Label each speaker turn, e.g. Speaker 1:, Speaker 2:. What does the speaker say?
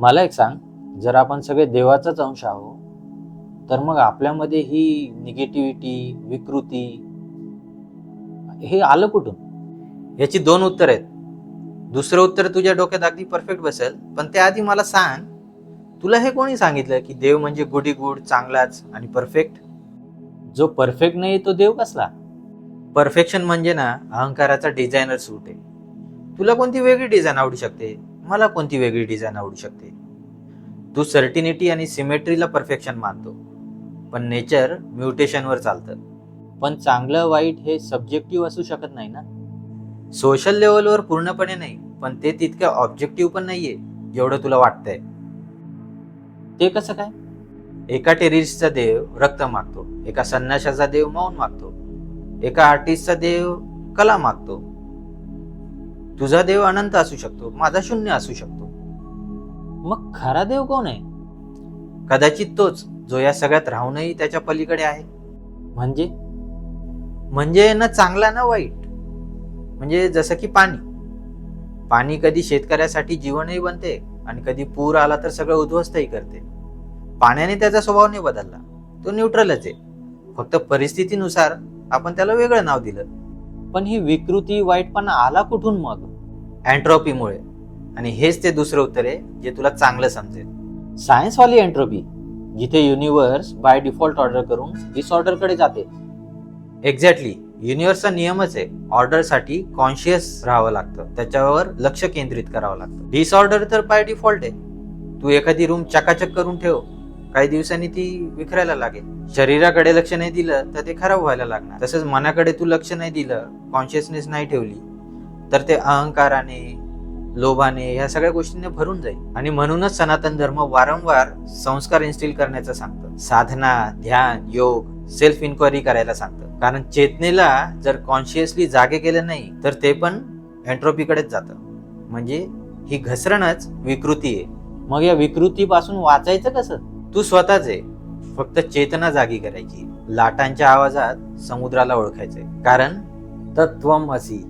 Speaker 1: मला एक सांग, जर आपण सगळे देवाचाच अंश आहोत, तर मग आपल्यामध्ये ही निगेटिव्हिटी, विकृती हे आलं कुठून?
Speaker 2: याची दोन उत्तर आहेत. दुसरं उत्तर तुझ्या डोक्यात अगदी परफेक्ट बसेल, पण त्याआधी मला सांग, तुला हे कोणी सांगितलं की देव म्हणजे गुडी गुड, चांगलाच आणि परफेक्ट?
Speaker 1: जो परफेक्ट नाही तो देव कसला?
Speaker 2: परफेक्शन म्हणजे ना अहंकाराचा डिझायनर सूट आहे. तुला कोणती वेगळी डिझाईन आवडू शकते, मला कोणती वेगळी डिझाईन आवडू शकते. तू सर्टिनिटी आणि सिमेट्रीला परफेक्शन मानतो, पण नेचर म्युटेशनवर चालतं.
Speaker 1: पण चांगलं वाईट हे सब्जेक्टिव्ह असू शकत नाही ना.
Speaker 2: सोशल लेवलवर पूर्णपणे नाही, पण ते तितकं ऑब्जेक्टिव्ह पण नाहीये जेवढं तुला वाटतंय.
Speaker 1: ते कसं काय?
Speaker 2: एका टेररिस्टचा देव रक्त मागतो, एका संन्याशाचा देव मौन मागतो, एका आर्टिस्टचा देव कला मागतो. तुझा देव अनंत असू शकतो, माझा शून्य असू शकतो.
Speaker 1: मग खरा देव कोण आहे?
Speaker 2: कदाचित तोच जो या सगळ्यात राहूनही त्याच्या पलीकडे आहे.
Speaker 1: म्हणजे
Speaker 2: म्हणजे ना चांगला ना वाईट. म्हणजे जसं की पाणी कधी शेतकऱ्यासाठी जीवनही बनते आणि कधी पूर आला तर सगळं उद्ध्वस्तही करते. पाण्याने त्याचा स्वभाव नाही बदलला, तो न्यूट्रलच आहे. फक्त परिस्थितीनुसार आपण त्याला वेगळं नाव दिलं.
Speaker 1: पण ही विकृती, वाईटपणा आला कुठून मग?
Speaker 2: अँट्रोपीमुळे. आणि हेच ते दुसरं उत्तर आहे जे तुला चांगलं समजेल.
Speaker 1: सायन्सवाली एंट्रोपी, जिथे युनिव्हर्स बाय डिफॉल्ट ऑर्डर करून डिसऑर्डरकडे जाते.
Speaker 2: एक्झॅक्टली. युनिव्हर्सचा नियमच आहे, ऑर्डरसाठी कॉन्शियस राहावं लागतं, त्याच्यावर लक्ष केंद्रित करावं लागतं. डिसऑर्डर तर बाय डिफॉल्ट आहे. तू एखादी रूम चकाचक करून ठेव, काही दिवसांनी ती विखरायला लागेल. शरीराकडे लक्ष नाही दिलं तर ते खराब व्हायला लागणार. तसंच मनाकडे तू लक्ष नाही दिलं, कॉन्शियसनेस नाही ठेवली, तर ते अहंकाराने, लोभाने, ह्या सगळ्या गोष्टींना भरून जाईल. आणि म्हणूनच सनातन धर्म वारंवार संस्कार इन्स्टिल करण्याचं सांगतं. साधना, ध्यान, योग, सेल्फ इन्क्वायरी करायला सांगतं. कारण चेतनेला जर कॉन्शियसली जागे केलं नाही तर ते पण एंट्रोपीकडेच जातं. म्हणजे ही घसरणच विकृती आहे.
Speaker 1: मग या विकृतीपासून वाचायचं कसं?
Speaker 2: तू स्वतःच आहे, फक्त चेतना जागी करायची. लाटांच्या आवाजात समुद्राला ओळखायचंय. कारण तत्वम असी.